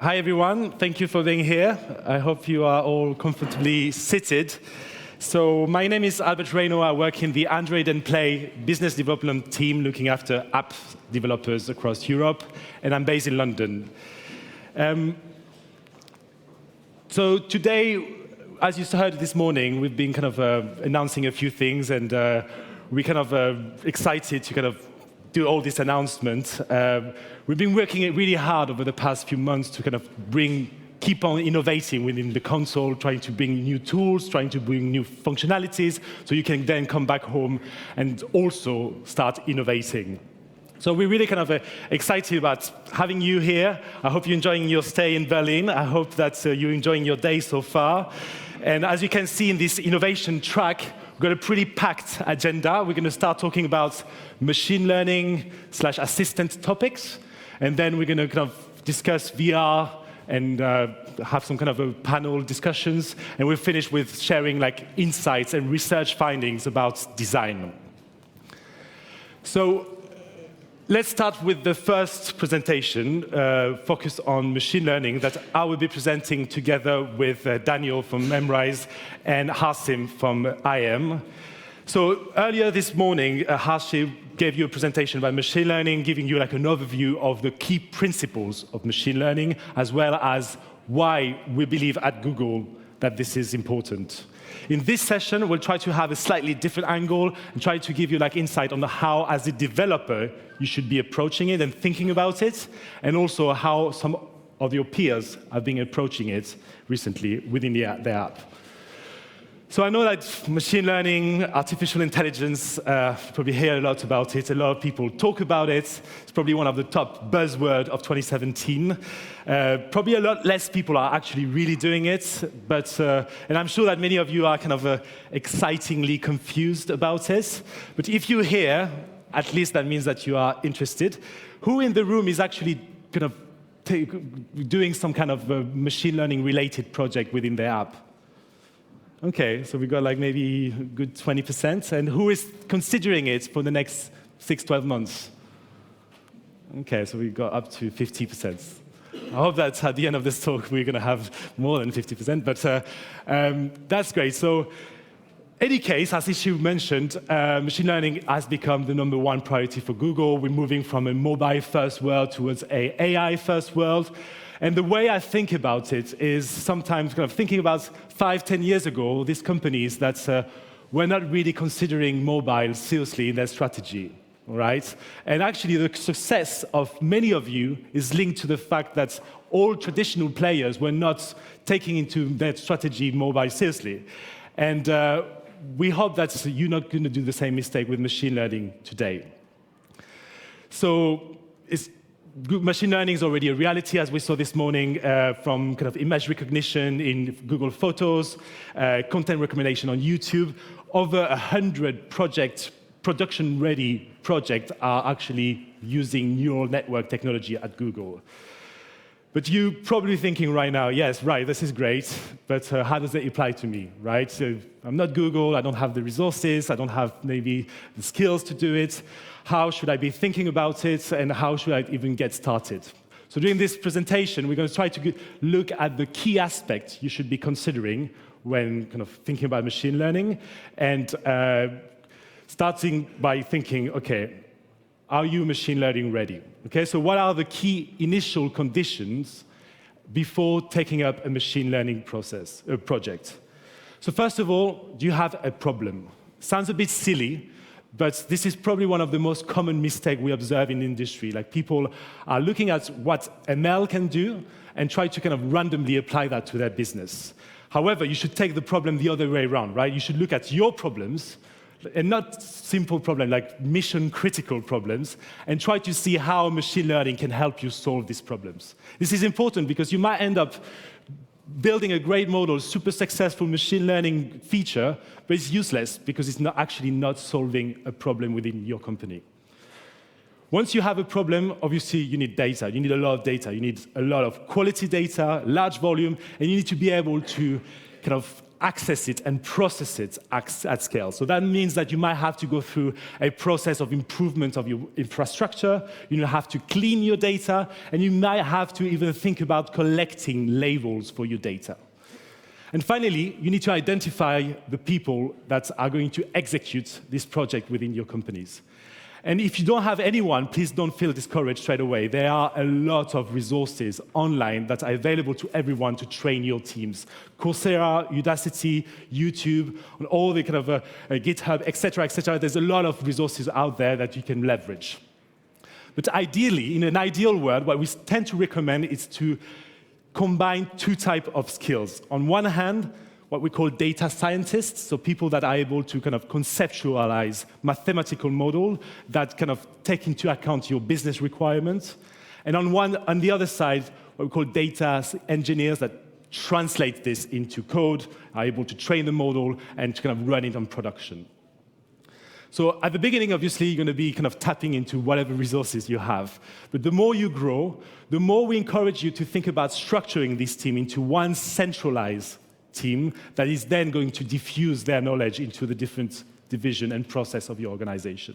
Hi everyone, thank you for being here. I hope you are all comfortably seated. So my name is Reynaud. I work in the Android and Play business development team looking after app developers across Europe, and I'm based in London. So today, as you heard this morning, we've been announcing a few things, and we're excited to do all this announcement. We've been working really hard over the past few months to keep on innovating within the console, trying to bring new tools, trying to bring new functionalities, so you can then come back home and also start innovating. So we're really excited about having you here. I hope you're enjoying your stay in Berlin. I hope that you're enjoying your day so far. And as you can see in this innovation track, we've got a pretty packed agenda. We're going to start talking about machine learning / assistant topics. And then we're going to discuss VR and have some panel discussions. And we'll finish with sharing insights and research findings about design. So let's start with the first presentation, focused on machine learning, that I will be presenting together with Daniel from Memrise and Harsim from EyeEm. So earlier this morning, Harsim gave you a presentation about machine learning, giving you an overview of the key principles of machine learning, as well as why we believe at Google that this is important. In this session, we'll try to have a slightly different angle and try to give you insight on how, as a developer, you should be approaching it and thinking about it, and also how some of your peers have been approaching it recently within their app. So I know that machine learning, artificial intelligence, you probably hear a lot about it. A lot of people talk about it. It's probably one of the top buzzwords of 2017. Probably a lot less people are actually really doing it, but and I'm sure that many of you are excitingly confused about it. But if you're here, at least that means that you are interested. Who in the room is actually doing some machine learning related project within their app? Okay, so we got maybe a good 20%. And who is considering it for the next 6-12 months? Okay, so we got up to 50%. I hope that at the end of this talk we're going to have more than 50%, but that's great. So, any case, as Ishu mentioned, machine learning has become the #1 priority for Google. We're moving from a mobile-first world towards an AI-first world. And the way I think about it is sometimes thinking about 5-10 years ago, these companies that were not really considering mobile seriously in their strategy, all right? And actually, the success of many of you is linked to the fact that all traditional players were not taking into their strategy mobile seriously. And we hope that you're not going to do the same mistake with machine learning today. So machine learning is already a reality, as we saw this morning, from image recognition in Google Photos, content recommendation on YouTube. Over 100 production-ready projects are actually using neural network technology at Google. But you're probably thinking right now, yes, right, this is great, but how does it apply to me, right? So I'm not Google, I don't have the resources, I don't have maybe the skills to do it. How should I be thinking about it, and how should I even get started? So during this presentation, we're going to try to look at the key aspects you should be considering when thinking about machine learning, and starting by thinking, okay, are you machine learning ready? Okay, so what are the key initial conditions before taking up a machine learning project? So first of all, do you have a problem? Sounds a bit silly, but this is probably one of the most common mistakes we observe in industry. People are looking at what ML can do and try to randomly apply that to their business. However, you should take the problem the other way around, right? You should look at your problems, and not simple problems, like mission-critical problems, and try to see how machine learning can help you solve these problems. This is important because you might end up building a great model, super successful machine learning feature, but it's useless because it's not solving a problem within your company. Once you have a problem, obviously you need data. You need a lot of data. You need a lot of quality data, large volume, and you need to be able to access it and process it at scale. So that means that you might have to go through a process of improvement of your infrastructure, you have to clean your data, and you might have to even think about collecting labels for your data. And finally, you need to identify the people that are going to execute this project within your companies. And if you don't have anyone, please don't feel discouraged straight away. There are a lot of resources online that are available to everyone to train your teams. Coursera, Udacity, YouTube, and all the kind of GitHub, et cetera, there's a lot of resources out there that you can leverage. But ideally, in an ideal world, what we tend to recommend is to combine two types of skills. On one hand, what we call data scientists, so people that are able to kind of conceptualize mathematical model that kind of take into account your business requirements. And on the other side, what we call data engineers that translate this into code, are able to train the model and to kind of run it on production. So at the beginning, obviously, you're going to be kind of tapping into whatever resources you have. But the more you grow, the more we encourage you to think about structuring this team into one centralized team that is then going to diffuse their knowledge into the different division and process of your organization.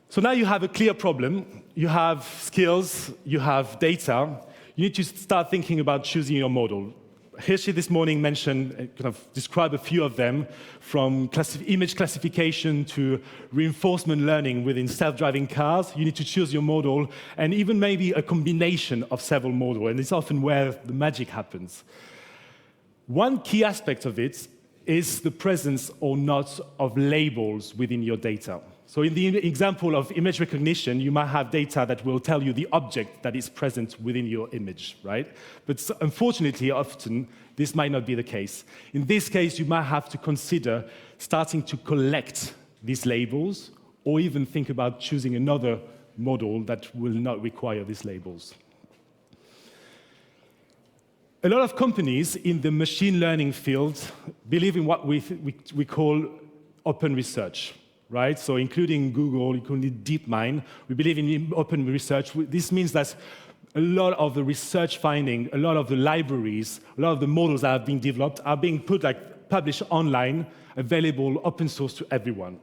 So now you have a clear problem. You have skills, you have data. You need to start thinking about choosing your model. Hirschi this morning mentioned, kind of described a few of them, from image classification to reinforcement learning within self-driving cars. You need to choose your model, and even maybe a combination of several models, and it's often where the magic happens. One key aspect of it is the presence or not of labels within your data. So in the example of image recognition, you might have data that will tell you the object that is present within your image, right? But unfortunately, often, this might not be the case. In this case, you might have to consider starting to collect these labels, or even think about choosing another model that will not require these labels. A lot of companies in the machine learning field believe in what we call open research, right? So including Google, including DeepMind, we believe in open research. This means that a lot of the research finding, a lot of the libraries, a lot of the models that have been developed are being published online, available open source to everyone.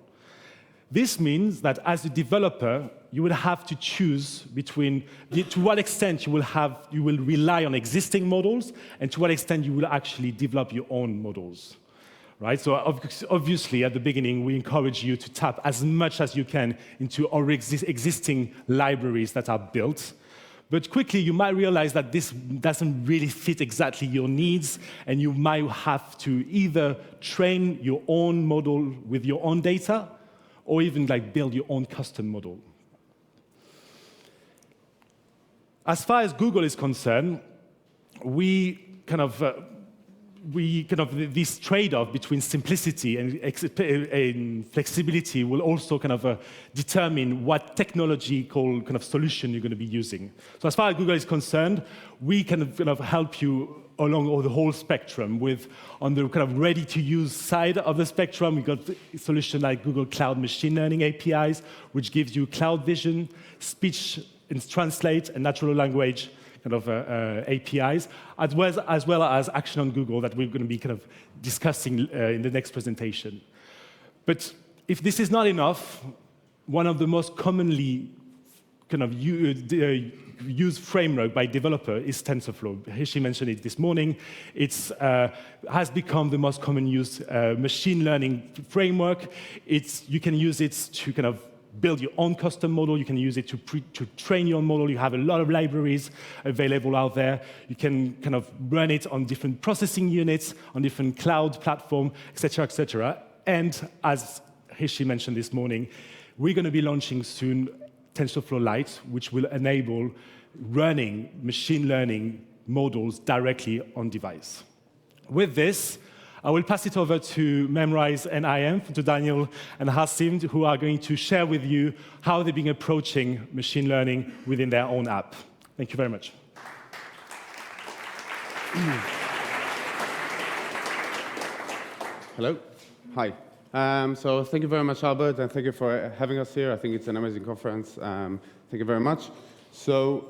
This means that as a developer, you will have to choose between to what extent you will rely on existing models, and to what extent you will actually develop your own models. Right? So obviously, at the beginning, we encourage you to tap as much as you can into our existing libraries that are built. But quickly, you might realize that this doesn't really fit exactly your needs, and you might have to either train your own model with your own data, or even build your own custom model. As far as Google is concerned, this trade-off between simplicity and flexibility will also determine what technological solution you're going to be using. So as far as Google is concerned, we can help you along the whole spectrum. On the ready-to-use side of the spectrum, we've got a solution like Google Cloud Machine Learning APIs, which gives you cloud vision, speech and translate, and natural language APIs, as well as Action on Google that we're going to be discussing in the next presentation. But if this is not enough, one of the most commonly used framework by developer is TensorFlow. Hirschi mentioned it this morning. It has become the most common used machine learning framework. You can use it to build your own custom model. You can use it to train your own model. You have a lot of libraries available out there. You can run it on different processing units, on different cloud platforms, et cetera, et cetera. And as Hirschi mentioned this morning, we're going to be launching soon TensorFlow Lite, which will enable running machine learning models directly on device. With this, I will pass it over to Memrise and EyeEm, to Daniel and Harsim, who are going to share with you how they've been approaching machine learning within their own app. Thank you very much. Hello. Hi. So thank you very much, Albert, and thank you for having us here. I think it's an amazing conference. Thank you very much. So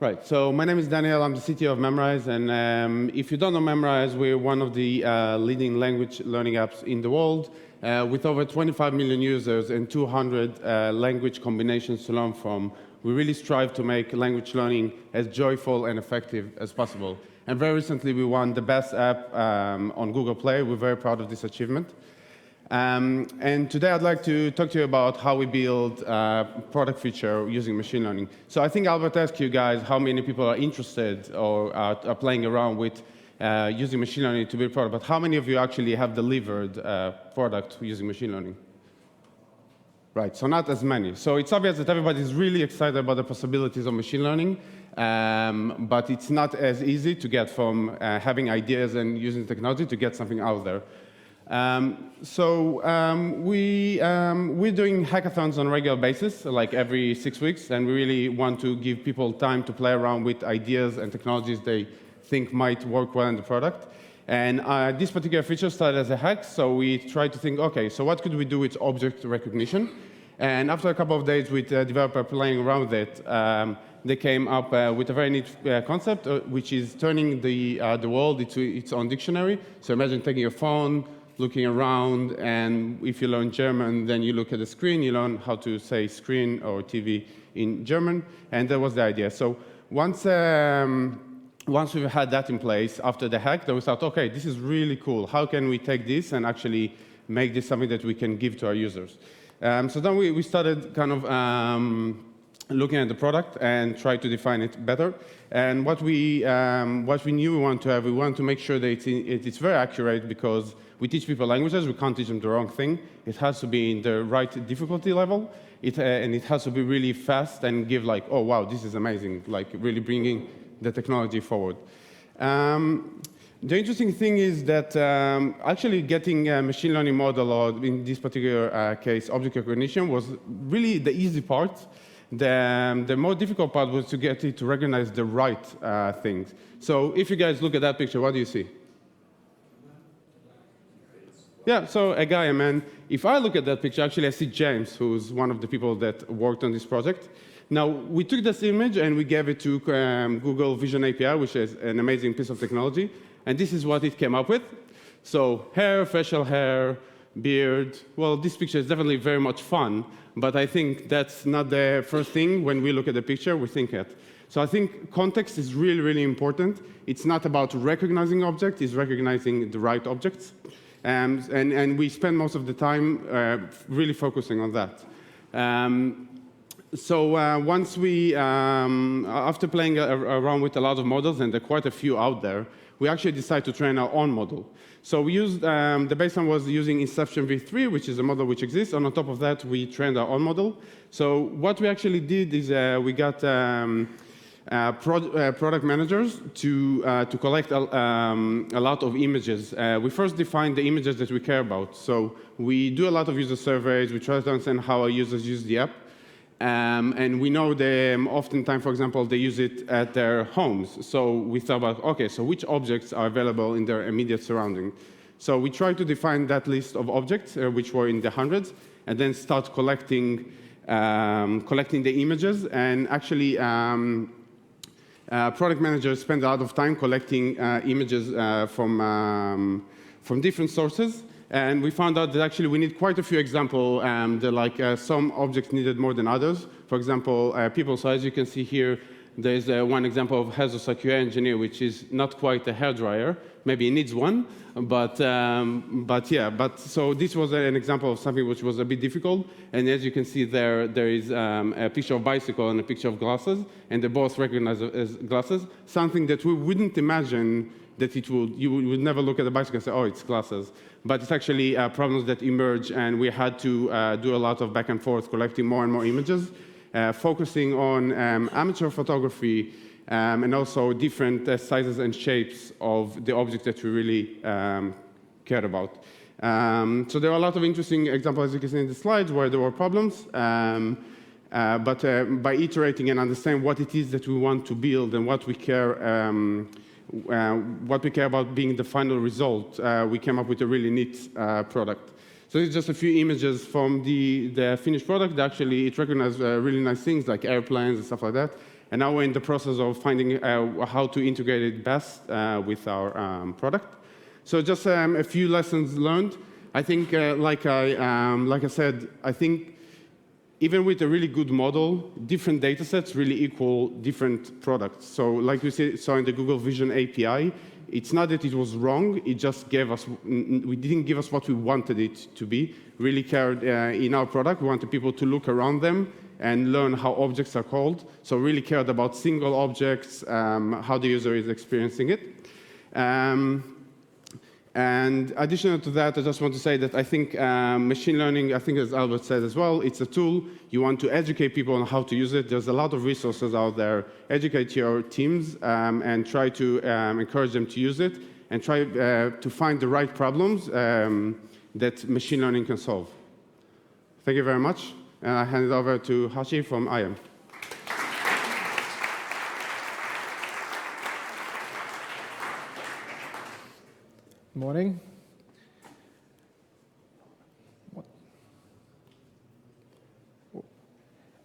Right, so my name is Daniel, I'm the CTO of Memrise, and if you don't know Memrise, we're one of the leading language learning apps in the world, with over 25 million users and 200 language combinations to learn from. We really strive to make language learning as joyful and effective as possible. And very recently, we won the best app on Google Play. We're very proud of this achievement. And today I'd like to talk to you about how we build product feature using machine learning. So I think Albert asked you guys how many people are interested or are playing around with using machine learning to build product, but how many of you actually have delivered product using machine learning? Right, so not as many. So it's obvious that everybody is really excited about the possibilities of machine learning, but it's not as easy to get from having ideas and using technology to get something out there. We're doing hackathons on a regular basis, like every 6 weeks, and we really want to give people time to play around with ideas and technologies they think might work well in the product. And this particular feature started as a hack, so we tried to think, okay, so what could we do with object recognition? And after a couple of days with the developer playing around with it, they came up with a very neat concept, which is turning the world into its own dictionary. So imagine taking your phone, looking around, and if you learn German, then you look at the screen, you learn how to say screen or TV in German, and that was the idea. So once we've had that in place after the hack, then we thought, okay, this is really cool. How can we take this and actually make this something that we can give to our users? So then we started kind of looking at the product and try to define it better. And what we knew we want to make sure that it's very accurate, because we teach people languages, we can't teach them the wrong thing. It has to be in the right difficulty level, and it has to be really fast and give like, oh wow, this is amazing, like really bringing the technology forward. The interesting thing is that actually getting a machine learning model, or in this particular case, object recognition, was really the easy part. The more difficult part was to get it to recognize the right things. So if you guys look at that picture, what do you see? Yeah, so a guy, a man. If I look at that picture, actually I see James, who's one of the people that worked on this project. Now, we took this image and we gave it to Google Vision API, which is an amazing piece of technology. And this is what it came up with. So hair, facial hair, beard. Well, this picture is definitely very much fun, but I think that's not the first thing when we look at the picture we think at. So I think context is really, really important. It's not about recognizing objects, it's recognizing the right objects. And we spend most of the time really focusing on that. Once we, after playing around with a lot of models, and there are quite a few out there, we actually decided to train our own model. So we used, the baseline was using Inception v3, which is a model which exists, and on top of that, we trained our own model. So what we actually did is we got product managers to collect a lot of images. We first defined the images that we care about. So we do a lot of user surveys. We try to understand how our users use the app. And we know them oftentimes, for example, they use it at their homes. So we thought about, okay, so which objects are available in their immediate surrounding? So we tried to define that list of objects, which were in the hundreds, and then start collecting the images. And actually, product managers spend a lot of time collecting images from different sources. And we found out that actually we need quite a few examples. Some objects needed more than others. For example, people. So as you can see here, there's one example of hazardous QA engineer, which is not quite a hairdryer. Maybe it needs one, but so this was an example of something which was a bit difficult. And as you can see there is a picture of bicycle and a picture of glasses, and they both recognize as glasses. Something that we wouldn't imagine that you would never look at the bicycle and say, oh, it's glasses. But it's actually problems that emerge, and we had to do a lot of back and forth, collecting more and more images, focusing on amateur photography, and also different sizes and shapes of the objects that we really cared about. So there are a lot of interesting examples, as you can see in the slides, where there were problems. But by iterating and understanding what it is that we want to build and what we care about being the final result, we came up with a really neat product. So it's just a few images from the finished product. Actually, it recognized really nice things like airplanes and stuff like that. And now we're in the process of finding how to integrate it best with our product. So just a few lessons learned. I think, like I said, I think even with a really good model, different data sets really equal different products. So like we saw in the Google Vision API, it's not that it was wrong, it just gave us, we didn't give us what we wanted it to be. Really cared in our product, we wanted people to look around them and learn how objects are called. So really cared about single objects, how the user is experiencing it. And additional to that, I just want to say that I think machine learning, I think as Albert said as well, it's a tool. You want to educate people on how to use it. There's a lot of resources out there. Educate your teams and try to encourage them to use it and try to find the right problems that machine learning can solve. Thank you very much. And I hand it over to Hashi from EyeEm. Morning.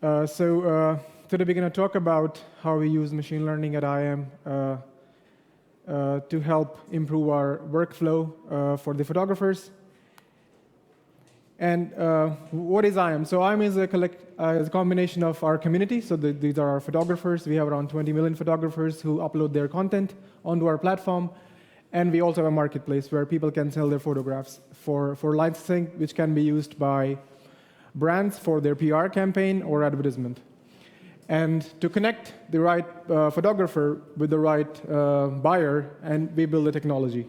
Today we're going to talk about how we use machine learning at EyeEm to help improve our workflow for the photographers. And what is EyeEm? So EyeEm is a combination of our community. So these are our photographers. We have around 20 million photographers who upload their content onto our platform. And we also have a marketplace where people can sell their photographs for licensing, which can be used by brands for their PR campaign or advertisement. And to connect the right photographer with the right buyer, and we build the technology.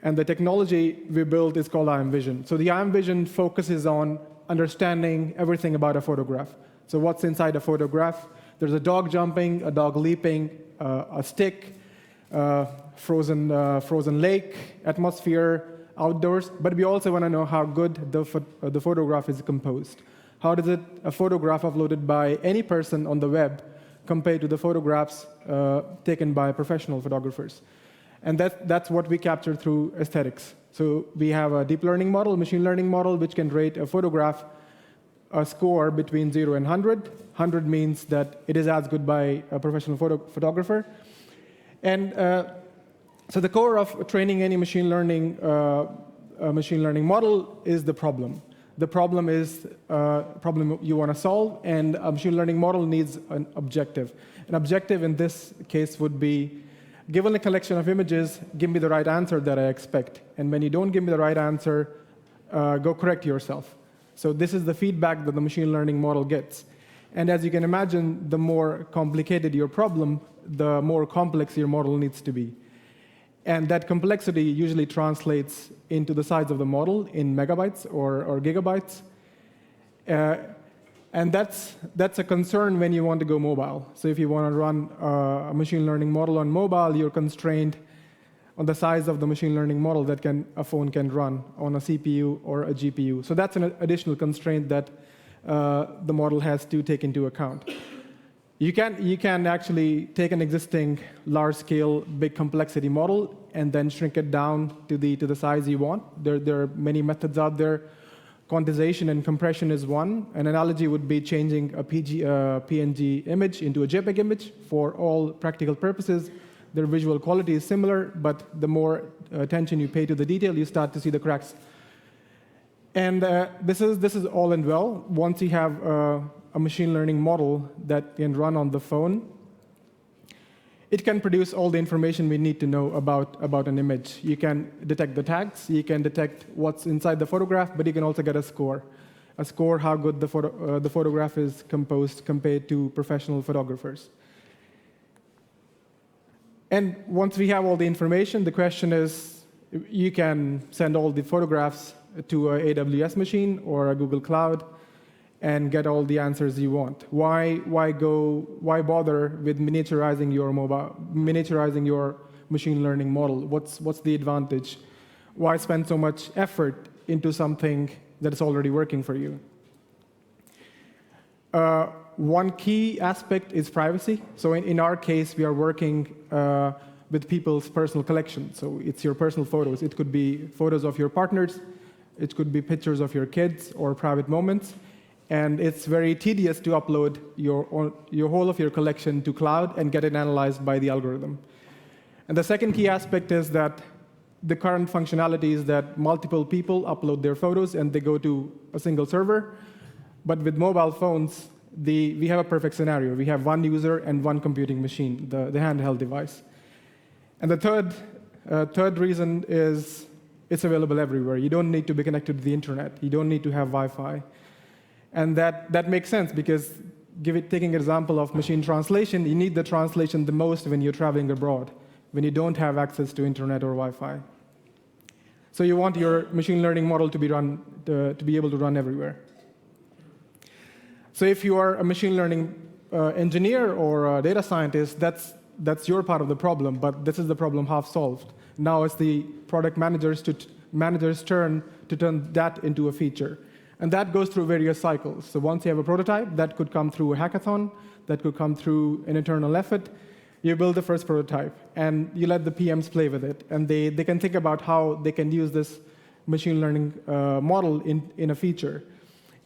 And the technology we built is called EyeEm Vision. So the EyeEm Vision focuses on understanding everything about a photograph. So what's inside a photograph? There's a dog jumping, a dog leaping, a stick, frozen lake, atmosphere, outdoors, but we also want to know how good the photograph is composed. How does a photograph uploaded by any person on the web compare to the photographs taken by professional photographers? And that's what we capture through aesthetics. So we have a deep learning model, machine learning model, which can rate a photograph a score between 0 and 100. 100 means that it is as good by a professional photographer. And so the core of training any machine learning model is the problem. The problem is a problem you want to solve, and a machine learning model needs an objective. An objective in this case would be, given a collection of images, give me the right answer that I expect. And when you don't give me the right answer, go correct yourself. So this is the feedback that the machine learning model gets. And as you can imagine, the more complicated your problem, the more complex your model needs to be. And that complexity usually translates into the size of the model in megabytes or gigabytes. And that's a concern when you want to go mobile. So if you want to run a machine learning model on mobile, you're constrained on the size of the machine learning model that a phone can run on a CPU or a GPU. So that's an additional constraint that the model has to take into account. You can actually take an existing large-scale, big complexity model and then shrink it down to the size you want. There are many methods out there. Quantization and compression is one. An analogy would be changing a PNG image into a JPEG image. For all practical purposes, their visual quality is similar, but the more attention you pay to the detail, you start to see the cracks. And this is all and well. Once you have a machine learning model that can run on the phone, it can produce all the information we need to know about an image. You can detect the tags, you can detect what's inside the photograph, but you can also get a score. A score how good the photograph is composed compared to professional photographers. And once we have all the information, the question is, you can send all the photographs to an AWS machine or a Google Cloud and get all the answers you want. Why bother with miniaturizing your machine learning model? What's the advantage? Why spend so much effort into something that is already working for you? One key aspect is privacy. So in our case, we are working with people's personal collection. So it's your personal photos. It could be photos of your partners. It could be pictures of your kids or private moments. And it's very tedious to upload your whole of your collection to cloud and get it analyzed by the algorithm. And the second key aspect is that the current functionality is that multiple people upload their photos and they go to a single server. But with mobile phones, we have a perfect scenario. We have one user and one computing machine, the handheld device. And the third reason is it's available everywhere. You don't need to be connected to the internet. You don't need to have Wi-Fi. And that makes sense because taking an example of machine translation, you need the translation the most when you're traveling abroad, when you don't have access to internet or Wi-Fi. So you want your machine learning model to be able to run everywhere. So if you are a machine learning engineer or a data scientist, that's your part of the problem, but this is the problem half solved. Now it's the product manager's turn to turn that into a feature. And that goes through various cycles. So once you have a prototype, that could come through a hackathon, that could come through an internal effort. You build the first prototype, and you let the PMs play with it. And they can think about how they can use this machine learning model in a feature.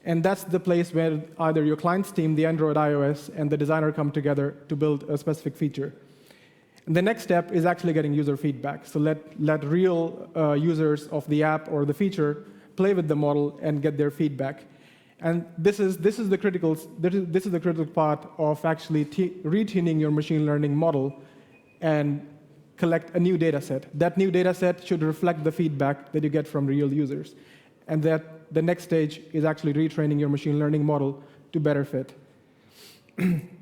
And that's the place where either your client's team, the Android, iOS, and the designer come together to build a specific feature. And the next step is actually getting user feedback. So let real users of the app or the feature play with the model and get their feedback. And this is the critical part of actually retuning your machine learning model and collect a new data set. That new data set should reflect the feedback that you get from real users. And that the next stage is actually retraining your machine learning model to better fit.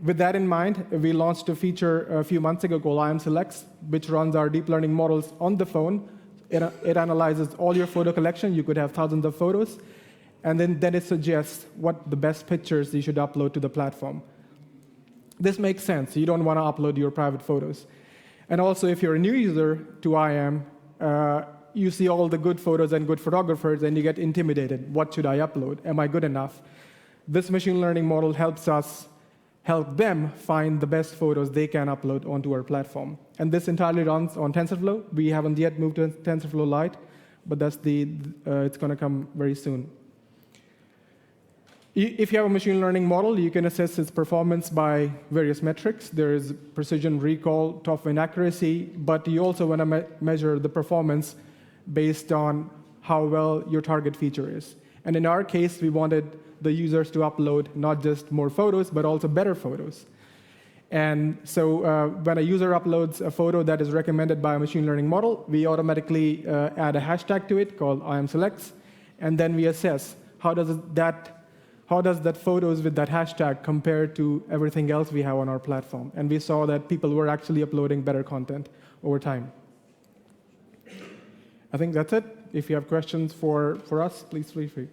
With that in mind, we launched a feature a few months ago called EyeEm Selects, which runs our deep learning models on the phone. It analyzes all your photo collection. You could have thousands of photos. And then it suggests what the best pictures you should upload to the platform. This makes sense. You don't want to upload your private photos. And also, if you're a new user to EyeEm, you see all the good photos and good photographers, and you get intimidated. What should I upload? Am I good enough? This machine learning model helps them find the best photos they can upload onto our platform. And this entirely runs on TensorFlow. We haven't yet moved to TensorFlow Lite, but it's going to come very soon. If you have a machine learning model, you can assess its performance by various metrics. There is precision, recall, top-end accuracy, but you also want to measure the performance based on how well your target feature is. And in our case, we wanted the users to upload not just more photos, but also better photos. And so when a user uploads a photo that is recommended by a machine learning model, we automatically add a hashtag to it called EyeEm Selects, and then we assess how does that photos with that hashtag compare to everything else we have on our platform. And we saw that people were actually uploading better content over time. I think that's it. If you have questions for us, please feel free.